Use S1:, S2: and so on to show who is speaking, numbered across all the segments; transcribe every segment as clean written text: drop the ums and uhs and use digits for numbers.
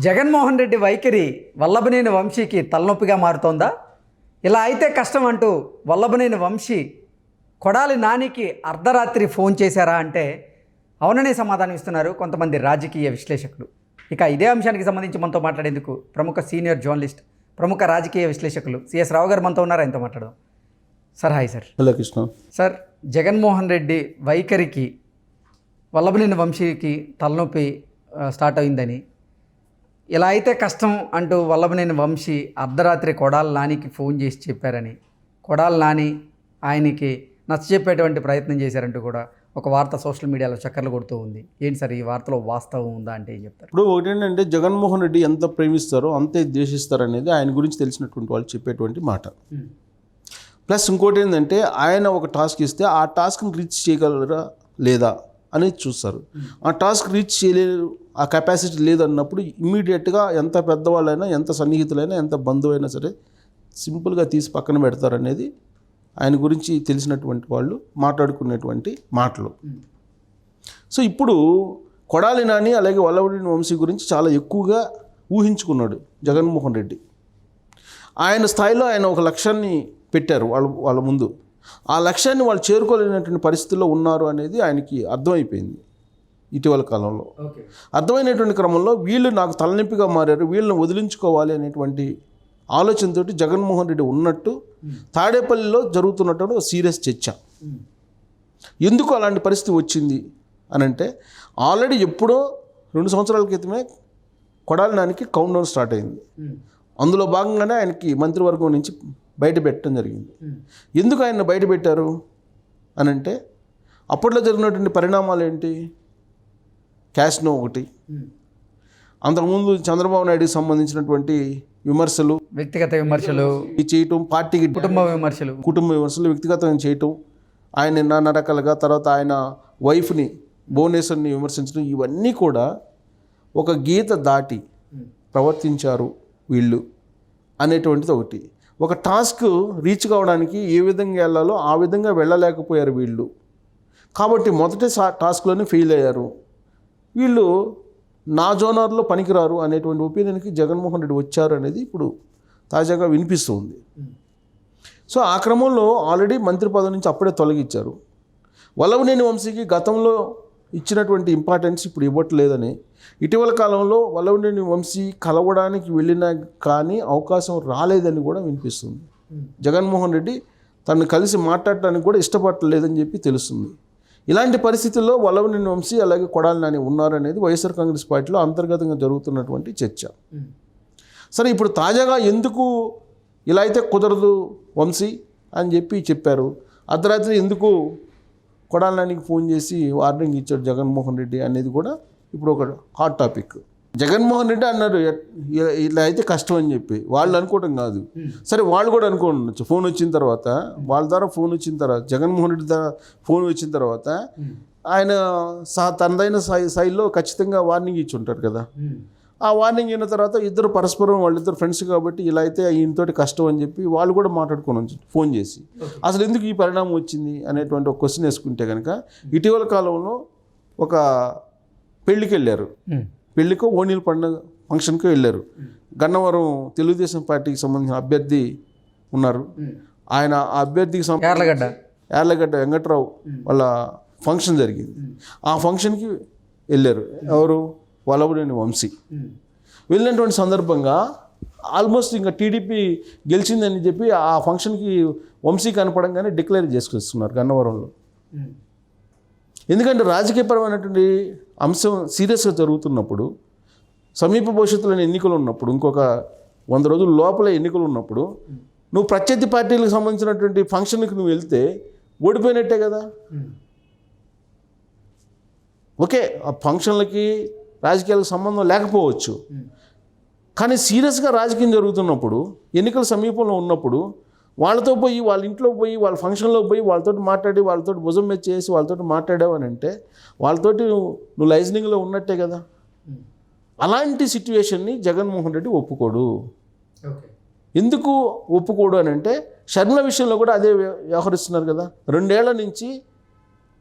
S1: జగన్మోహన్ రెడ్డి వైఖరి వల్లభనేని వంశీకి తలనొప్పిగా మారుతోందా? ఇలా అయితే కష్టం అంటూ వల్లభనేని వంశీ కొడాలి నానికి అర్ధరాత్రి ఫోన్ చేశారా అంటే అవుననే సమాధానం ఇస్తున్నారు కొంతమంది రాజకీయ విశ్లేషకులు. ఇక ఇదే అంశానికి సంబంధించి మనతో మాట్లాడేందుకు ప్రముఖ సీనియర్ జర్నలిస్ట్, ప్రముఖ రాజకీయ విశ్లేషకులు సిఎస్ రావు గారు మనతో ఉన్నారు. ఆయనతో మాట్లాడదాం. Sir hi sir.
S2: Hello Krishna.
S1: Sir, Jaganmohan Reddy వైఖరికి వల్లభనేని వంశీకి తలనొప్పి స్టార్ట్ అయిందని, ఇలా అయితే కష్టం అంటూ వల్లభనేని వంశీ అర్ధరాత్రి కొడాలి నానికి ఫోన్ చేసి చెప్పారని, కొడాలి నాని ఆయనకి నచ్చజెప్పేటువంటి ప్రయత్నం చేశారంటూ కూడా ఒక వార్త సోషల్ మీడియాలో చక్కర్లు కొడుతూ ఉంది. ఏంటి సార్, ఈ వార్తలో వాస్తవం ఉందా అంటే ఏం చెప్తారు?
S2: ఇప్పుడు ఒకటేంటంటే జగన్మోహన్ రెడ్డి ఎంత ప్రేమిస్తారో అంతే ద్వేషిస్తారు అనేది ఆయన గురించి తెలిసినటువంటి వాళ్ళు చెప్పేటువంటి మాట. ప్లస్ ఇంకోటి ఏంటంటే ఆయన ఒక టాస్క్ ఇస్తే ఆ టాస్క్ని రీచ్ చేయగలరా లేదా అనేది చూస్తారు. ఆ టాస్క్ రీచ్ చేయలేరు, ఆ కెపాసిటీ లేదన్నప్పుడు ఇమ్మీడియట్గా ఎంత పెద్దవాళ్ళైనా, ఎంత సన్నిహితులైనా, ఎంత బంధువైనా సరే సింపుల్గా తీసి పక్కన పెడతారనేది ఆయన గురించి తెలిసినటువంటి వాళ్ళు మాట్లాడుకునేటువంటి మాటలు. సో ఇప్పుడు కొడాలి నాని అలాగే వల్లభనేని వంశీ గురించి చాలా ఎక్కువగా ఊహించుకున్నాడు జగన్మోహన్ రెడ్డి. ఆయన స్థాయిలో ఆయన ఒక లక్ష్యాన్ని పెట్టారు వాళ్ళ ముందు. ఆ లక్ష్యాన్ని వాళ్ళు చేరుకోలేనటువంటి పరిస్థితుల్లో ఉన్నారు అనేది ఆయనకి అర్థమైపోయింది ఇటీవల కాలంలో. అర్థమైనటువంటి క్రమంలో వీళ్ళు నాకు తలనొప్పిగా మారారు, వీళ్ళని వదిలించుకోవాలి అనేటువంటి ఆలోచనతో జగన్మోహన్ రెడ్డి ఉన్నట్టు తాడేపల్లిలో జరుగుతున్నటువంటి ఒక సీరియస్ చర్చ. ఎందుకు అలాంటి పరిస్థితి వచ్చింది అని అంటే, ఆల్రెడీ ఎప్పుడో 2 సంవత్సరాల క్రితమే కొడాలి నానికి కౌంట్ డౌన్ స్టార్ట్ అయింది. అందులో భాగంగానే ఆయనకి మంత్రివర్గం నుంచి బయట పెట్టడం జరిగింది. ఎందుకు ఆయన బయట పెట్టారు అని అంటే, అప్పట్లో జరిగినటువంటి పరిణామాలు ఏంటి? క్యాష్నో ఒకటి, అంతకుముందు చంద్రబాబు నాయుడుకి సంబంధించినటువంటి విమర్శలు,
S1: వ్యక్తిగత విమర్శలు
S2: చేయటం, పార్టీకి కుటుంబ విమర్శలు వ్యక్తిగతంగా చేయటం, ఆయన నానా రకాలుగా, తర్వాత ఆయన వైఫ్ని భువనేశ్వర్ని విమర్శించడం, ఇవన్నీ కూడా ఒక గీత దాటి ప్రవర్తించారు వీళ్ళు అనేటువంటిది ఒకటి. ఒక టాస్క్ రీచ్ కావడానికి ఏ విధంగా వెళ్ళాలో ఆ విధంగా వెళ్ళలేకపోయారు వీళ్ళు. కాబట్టి మొదటి టాస్క్లోనే ఫెయిల్ అయ్యారు. వీళ్ళు నా జోనర్లో పనికిరారు అనేటువంటి ఒపీనియన్కి జగన్మోహన్ రెడ్డి వచ్చారు అనేది ఇప్పుడు తాజాగా వినిపిస్తుంది. సో ఆ క్రమంలో ఆల్రెడీ మంత్రి పదవి నుంచి అప్పుడే తొలగించారు. వల్లభనేని వంశీకి గతంలో ఇచ్చినటువంటి ఇంపార్టెన్స్ ఇప్పుడు ఇవ్వట్లేదని, ఇటీవల కాలంలో వల్లభనేని వంశీ కలవడానికి వెళ్ళినా కానీ అవకాశం రాలేదని కూడా వినిపిస్తుంది. జగన్మోహన్ రెడ్డి తనను కలిసి మాట్లాడటానికి కూడా ఇష్టపడలేదని చెప్పి తెలుస్తుంది. ఇలాంటి పరిస్థితుల్లో వల్లభనేని వంశీ అలాగే కొడాలి నాని ఉన్నారనేది వైఎస్ఆర్ కాంగ్రెస్ పార్టీలో అంతర్గతంగా జరుగుతున్నటువంటి చర్చ. సరే, ఇప్పుడు తాజాగా ఎందుకు ఇలా అయితే కుదరదు వంశీ అని చెప్పి చెప్పారు, అర్ధరాత్రి ఎందుకు కొడాలి నానికి ఫోన్ చేసి వార్నింగ్ ఇచ్చాడు జగన్మోహన్ రెడ్డి అనేది కూడా ఇప్పుడు ఒక హాట్ టాపిక్. జగన్మోహన్ రెడ్డి అన్నారు ఇలా అయితే కష్టం అని చెప్పి, వాళ్ళు అనుకోవటం కాదు. సరే, వాళ్ళు కూడా అనుకోవచ్చు. ఫోన్ వచ్చిన తర్వాత, వాళ్ళ ద్వారా ఫోన్ వచ్చిన తర్వాత, జగన్మోహన్ రెడ్డి ద్వారా ఫోన్ వచ్చిన తర్వాత ఆయన తనదైన స్థాయిలో ఖచ్చితంగా వార్నింగ్ ఇచ్చి ఉంటారు కదా. ఆ వార్నింగ్ అయిన తర్వాత ఇద్దరు పరస్పరం, వాళ్ళిద్దరు ఫ్రెండ్స్ కాబట్టి ఇలా అయితే ఈయనతోటి కష్టం అని చెప్పి వాళ్ళు కూడా మాట్లాడుకోవచ్చు ఫోన్ చేసి. అసలు ఎందుకు ఈ పరిణామం వచ్చింది అనేటువంటి ఒక క్వశ్చన్ వేసుకుంటే కనుక, ఇటీవల కాలంలో ఒక పెళ్ళికి వెళ్ళారు. పెళ్ళికో ఓణీల పండుగ ఫంక్షన్కి వెళ్ళారు. గన్నవరం తెలుగుదేశం పార్టీకి సంబంధించిన అభ్యర్థి ఉన్నారు. ఆయన ఆ అభ్యర్థికి యార్లగడ్డ వెంకట్రావు వాళ్ళ ఫంక్షన్ జరిగింది. ఆ ఫంక్షన్కి వెళ్ళారు ఎవరు? వల్లభనేని వంశీ. వెళ్ళినటువంటి సందర్భంగా ఆల్మోస్ట్ ఇంకా టీడీపీ గెలిచిందని చెప్పి ఆ ఫంక్షన్కి వంశీ కనపడంగానే డిక్లేర్ చేసుకొస్తున్నారు గన్నవరంలో. ఎందుకంటే రాజకీయపరమైనటువంటి అంశం సీరియస్గా జరుగుతున్నప్పుడు, సమీప భవిష్యత్తులోని ఎన్నికలు ఉన్నప్పుడు, ఇంకొక 100 రోజుల లోపల ఎన్నికలు ఉన్నప్పుడు నువ్వు ప్రత్యర్థి పార్టీలకు సంబంధించినటువంటి ఫంక్షన్కి నువ్వు వెళ్తే ఓడిపోయినట్టే కదా. ఓకే, ఆ ఫంక్షన్లకి రాజకీయాలకు సంబంధం లేకపోవచ్చు, కానీ సీరియస్గా రాజకీయం జరుగుతున్నప్పుడు, ఎన్నికల సమీపంలో ఉన్నప్పుడు వాళ్ళతో పోయి, వాళ్ళ ఇంట్లో పోయి, వాళ్ళ ఫంక్షన్లో పోయి వాళ్ళతో మాట్లాడి, వాళ్ళతో భుజం మీద చేసి వాళ్ళతో మాట్లాడావు అని అంటే వాళ్ళతోటి నువ్వు లైజనింగ్లో ఉన్నట్టే కదా. అలాంటి సిట్యుయేషన్ని జగన్మోహన్ రెడ్డి ఒప్పుకోడు. ఎందుకు ఒప్పుకోడు అని అంటే, షర్మిల విషయంలో కూడా అదే వ్యవహరిస్తున్నారు కదా. 2 ఏళ్ల నుంచి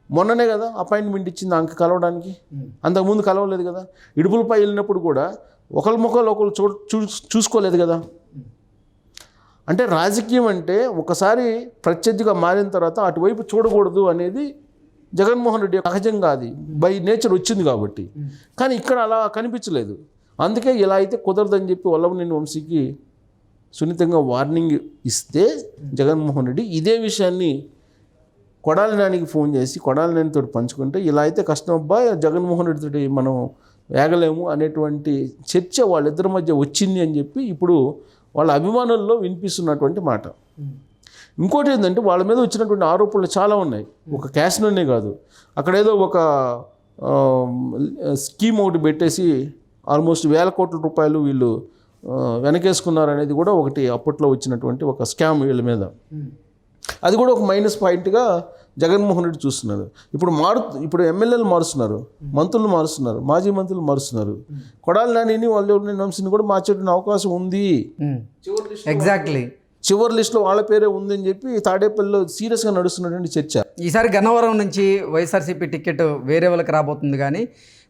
S2: మొన్ననే కదా అపాయింట్మెంట్ ఇచ్చింది ఆమెకి కలవడానికి, అంతకుముందు కలవలేదు కదా. ఇడుపులపై వెళ్ళినప్పుడు కూడా ఒకరి ముఖాలు ఒకరు చూసుకోలేదు కదా. అంటే రాజకీయం అంటే ఒకసారి ప్రత్యర్థిగా మారిన తర్వాత అటువైపు చూడకూడదు అనేది జగన్మోహన్ రెడ్డి సహజంగా అది బై నేచర్ వచ్చింది కాబట్టి. కానీ ఇక్కడ అలా కనిపించలేదు. అందుకే ఇలా అయితే కుదరదని చెప్పి వల్లభనేని వంశీకి సున్నితంగా వార్నింగ్ ఇస్తే జగన్మోహన్ రెడ్డి ఇదే విషయాన్ని కొడాలి నానికి ఫోన్ చేసి కొడాలి నానితో పంచుకుంటే ఇలా అయితే కష్టం అబ్బా, జగన్మోహన్ రెడ్డితో మనం వేగలేము అనేటువంటి చర్చ వాళ్ళిద్దరి మధ్య వచ్చింది అని చెప్పి ఇప్పుడు వాళ్ళ అభిమానుల్లో వినిపిస్తున్నటువంటి మాట. ఇంకోటి ఏంటంటే వాళ్ళ మీద వచ్చినటువంటి ఆరోపణలు చాలా ఉన్నాయి. ఒక క్యాసినోనే కాదు, అక్కడ ఏదో ఒక స్కీమ్ ఒకటి పెట్టేసి ఆల్మోస్ట్ 1,000 కోట్ల రూపాయలు వీళ్ళు వెనకేసుకున్నారు అనేది కూడా ఒకటి అప్పట్లో వచ్చినటువంటి ఒక స్కామ్ వీళ్ళ మీద. అది కూడా ఒక మైనస్ పాయింట్గా జగన్మోహన్ రెడ్డి చూస్తున్నారు. ఇప్పుడు ఎమ్మెల్యేలు మారుస్తున్నారు, మంత్రులు మారుస్తున్నారు, మాజీ మంత్రులు మారుస్తున్నారు. కొడాలి నానిని వల్లభనేని వంశీని కూడా మార్చేటువంటి అవకాశం ఉంది.
S1: ఎగ్జాక్ట్లీ
S2: చివరి లిస్టులో వాళ్ళ పేరే ఉందని చెప్పి తాడేపల్లిలో సీరియస్గా నడుస్తున్నటువంటి చర్చ.
S1: ఈసారి గన్నవరం నుంచి వైఎస్ఆర్సీపీ టికెట్ వేరే వాళ్ళకి రాబోతుంది, కానీ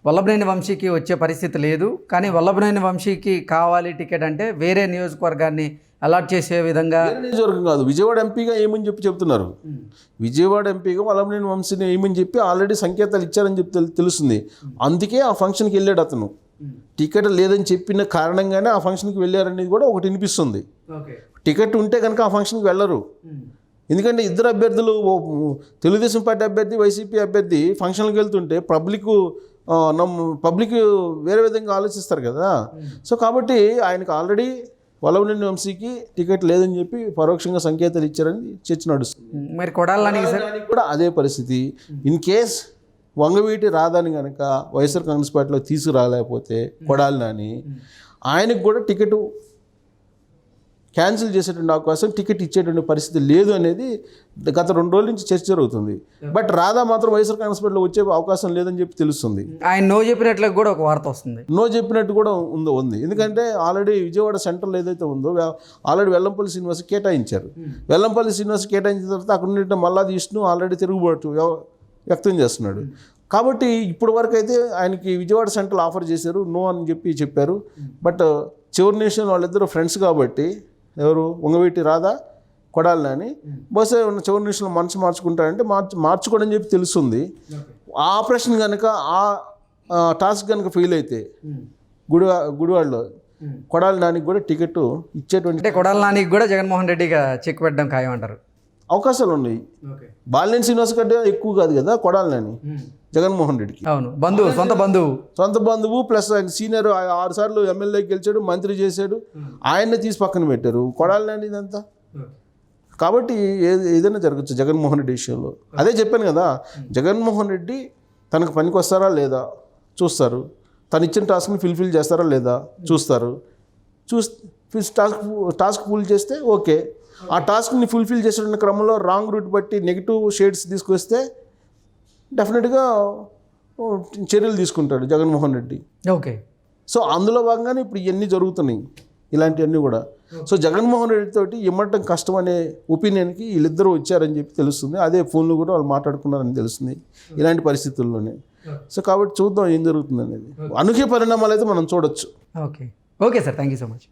S1: వల్లభనేని వంశీకి వచ్చే పరిస్థితి లేదు. కానీ వల్లభనేని వంశీకి కావాలి టికెట్ అంటే వేరే నియోజకవర్గాన్ని అలాట్ చేసే విధంగా.
S2: నియోజకవర్గం కాదు, విజయవాడ ఎంపీగా ఏమని చెప్పి చెప్తున్నారు. విజయవాడ ఎంపీగా వల్లభనేని వంశీని ఏమని చెప్పి ఆల్రెడీ సంకేతాలు ఇచ్చారని చెప్పి తెలుస్తుంది. అందుకే ఆ ఫంక్షన్కి వెళ్ళాడు అతను. టికెట్ లేదని చెప్పిన కారణంగానే ఆ ఫంక్షన్కి వెళ్ళారనేది కూడా ఒకటి వినిపిస్తుంది. టికెట్ ఉంటే కనుక ఆ ఫంక్షన్కి వెళ్ళరు. ఎందుకంటే ఇద్దరు అభ్యర్థులు, తెలుగుదేశం పార్టీ అభ్యర్థి, వైసీపీ అభ్యర్థి ఫంక్షన్కి వెళ్తుంటే పబ్లిక్ వేరే విధంగా ఆలోచిస్తారు కదా. సో కాబట్టి ఆయనకు ఆల్రెడీ వల్లభనేని వంశీకి టికెట్ లేదని చెప్పి పరోక్షంగా సంకేతాలు ఇచ్చారని చర్చ నడుస్తుంది.
S1: మరి కొడాలని
S2: కూడా అదే పరిస్థితి. ఇన్ కేస్ వంగవీటి రాధాని కనుక వైఎస్ఆర్ కాంగ్రెస్ పార్టీలో తీసుకురాలేకపోతే కొడాలి నాని, ఆయనకు కూడా టికెట్ క్యాన్సిల్ చేసేటువంటి అవకాశం, టికెట్ ఇచ్చేటువంటి పరిస్థితి లేదు అనేది గత 2 రోజుల నుంచి చర్చ జరుగుతుంది. బట్ రాధా మాత్రం వైఎస్ఆర్ కాంగ్రెస్ పార్టీలో వచ్చే అవకాశం లేదని చెప్పి తెలుస్తుంది.
S1: ఆయన నో చెప్పినట్లు కూడా ఒక వార్త వస్తుంది.
S2: నో చెప్పినట్టు కూడా ఉంది. ఎందుకంటే ఆల్రెడీ విజయవాడ సెంట్రల్ ఏదైతే ఉందో ఆల్రెడీ వెల్లంపల్లి శ్రీనివాస్ కేటాయించారు. వెల్లంపల్లి శ్రీనివాస్ కేటాయించిన తర్వాత అక్కడ ఉండే మల్లాది విష్ణు ఆల్రెడీ తిరుగుబాటు వ్యక్తం చేస్తున్నాడు. కాబట్టి ఇప్పటి వరకు అయితే ఆయనకి విజయవాడ సెంట్రల్ ఆఫర్ చేశారు, నో అని చెప్పారు. బట్ చివరి నిమిషం వాళ్ళిద్దరు ఫ్రెండ్స్ కాబట్టి, ఎవరు వంగవీటి రాధా, కొడాలి నాని, బహుశా చివరి నిమిషంలో మనసు మార్చుకుంటారంటే మార్చుకోవడం చెప్పి తెలుస్తుంది. ఆ ఆపరేషన్ కనుక ఆ టాస్క్ కనుక ఫెయిల్ అయితే గుడివాడలో కొడాలి నానికి కూడా టికెట్ ఇచ్చేటువంటి,
S1: అంటే కొడాలి నానికి కూడా జగన్మోహన్ రెడ్డిగా చెక్ పెట్టడం ఖాయం అంటారు.
S2: అవకాశాలు ఉన్నాయి. బాలినేని శ్రీనివాస్ కంటే ఎక్కువ కాదు కదా కొడాలి నాని జగన్మోహన్ రెడ్డికి.
S1: అవును, సొంత బంధువు
S2: ప్లస్ ఆయన సీనియర్, 6 సార్లు ఎమ్మెల్యేకి గెలిచాడు, మంత్రి చేశాడు. ఆయన్ని తీసి పక్కన పెట్టారు. కొడాలి నాని ఇదంతా. కాబట్టి ఏదైనా జరగచ్చు జగన్మోహన్ రెడ్డి విషయంలో. అదే చెప్పాను కదా, జగన్మోహన్ రెడ్డి తనకు పనికి వస్తారా లేదా చూస్తారు, తను ఇచ్చిన టాస్క్ని ఫుల్ఫిల్ చేస్తారా లేదా చూస్తారు. టాస్క్ ఫుల్ చేస్తే ఓకే. ఆ టాస్క్ని ఫుల్ఫిల్ చేసే క్రమంలో రాంగ్ రూట్ బట్టి నెగిటివ్ షేడ్స్ తీసుకొస్తే డెఫినెట్గా చర్యలు తీసుకుంటాడు జగన్మోహన్ రెడ్డి.
S1: ఓకే.
S2: సో అందులో భాగంగానే ఇప్పుడు ఇవన్నీ జరుగుతున్నాయి, ఇలాంటివన్నీ కూడా. సో జగన్మోహన్ రెడ్డి తోటి ఇమ్మటం కష్టం అనే ఒపీనియన్కి వీళ్ళిద్దరూ వచ్చారని చెప్పి తెలుస్తుంది. అదే ఫోన్లో కూడా వాళ్ళు మాట్లాడుకున్నారని తెలుస్తుంది ఇలాంటి పరిస్థితుల్లోనే. సో కాబట్టి చూద్దాం ఏం జరుగుతుంది అనేది. అనూహ్య పరిణామాలు అయితే మనం చూడొచ్చు.
S1: Okay sir, thank you so much.